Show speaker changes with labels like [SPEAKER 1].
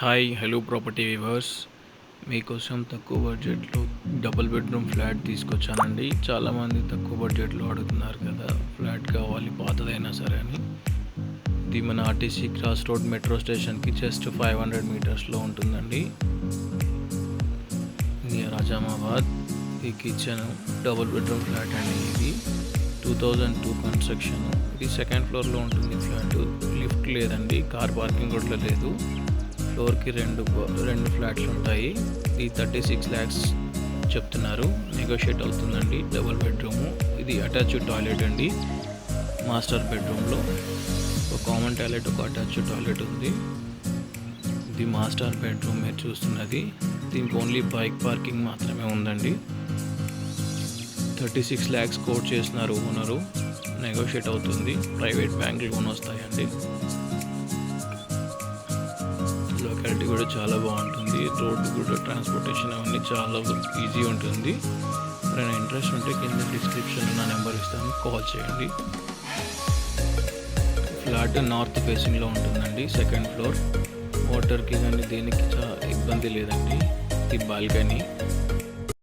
[SPEAKER 1] Hi hello property viewers, మీకోసం తక్కువ బడ్జెట్లో డబుల్ బెడ్రూమ్ ఫ్లాట్ తీసుకొచ్చానండి. చాలామంది తక్కువ బడ్జెట్లో అడుగుతున్నారు కదా, ఫ్లాట్ కావాలి పాతదైనా సరే అని. ఇది మన ఆర్టీసీ క్రాస్ రోడ్ మెట్రో స్టేషన్కి జస్ట్ 500 మీటర్స్లో ఉంటుందండి. నియర్ రాజామాబాద్. ఈ కిచెన్ డబుల్ బెడ్రూమ్ ఫ్లాట్ అండి. ఇది 2002 కన్స్ట్రక్షన్. ఇది సెకండ్ ఫ్లోర్లో ఉంటుంది ఫ్లాట్. లిఫ్ట్ లేదండి, కార్ పార్కింగ్ కూడా లేదు. ఫ్లోర్కి రెండు ఫ్లాట్లు ఉంటాయి. ఇది 36 lakhs చెప్తున్నారు, నెగోషియేట్ అవుతుందండి. Double bedroom. ఇది అటాచ్డ్ టాయిలెట్ అండి. మాస్టర్ బెడ్రూమ్లో ఒక కామన్ టాయిలెట్, ఒక అటాచ్డ్ టాయిలెట్ ఉంది. ఇది మాస్టర్ బెడ్రూమ్ మీరు చూస్తున్నది. దీనికి ఓన్లీ బైక్ పార్కింగ్ మాత్రమే ఉందండి. 36 lakhs కోట్ చేస్తున్నారు ఓనరు, నెగోషియేట్ అవుతుంది. ప్రైవేట్ బ్యాంక్ లోన్ వస్తాయండి. లొకాలిటీ కూడా చాలా బాగుంటుంది. రోడ్డు కూడా, ట్రాన్స్పోర్టేషన్ అవన్నీ చాలా ఈజీ ఉంటుంది. ఎవరైనా ఇంట్రెస్ట్ ఉంటే కింద డిస్క్రిప్షన్లో నా నెంబర్ ఇస్తాను, కాల్ చేయండి. ఫ్లాట్ నార్త్ ఫేసింగ్లో ఉంటుందండి. Second floor. వాటర్కి కానీ దేనికి ఇబ్బంది లేదండి. ఇది బాల్కనీ.